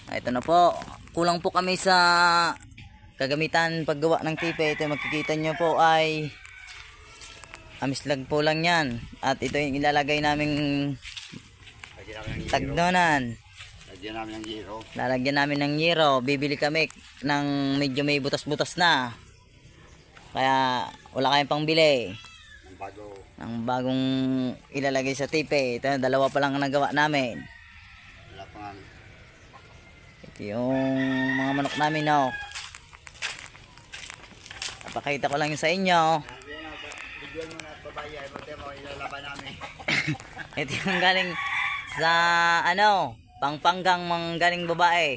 Ito na po. Kulang po kami sa kagamitan paggawa ng tipe. Ito makikita nyo po ay amislag po lang yan. At ito yung ilalagay naming tagnonan. Lalagyan namin ng yero. Bibili kami ng medyo may butas-butas na. Kaya wala kayong pangbili ng bagong ilalagay sa tipe. Ito, dalawa pa lang ang nagawa namin. Ito yung mga manok namin, no. Napakita ko lang yung sa inyo. Ito yung galing sa pangpanggang galing babae.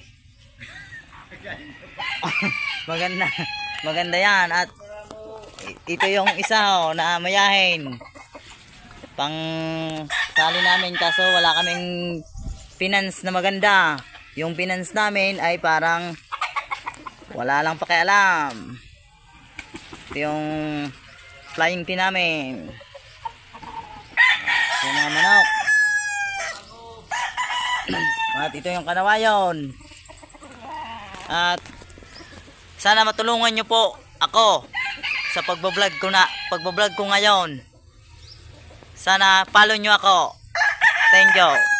Maganda yan. At ito yung isa na mayahin pang sali namin, kaso wala kaming finance na maganda. Yung finance namin ay parang wala lang pakialam. Ito yung flying pin namin. Ito yung mga manok. At ito yung kanawayon. At sana matulungan nyo po ako sa pagbablog ko ngayon. Sana follow nyo ako. Thank you.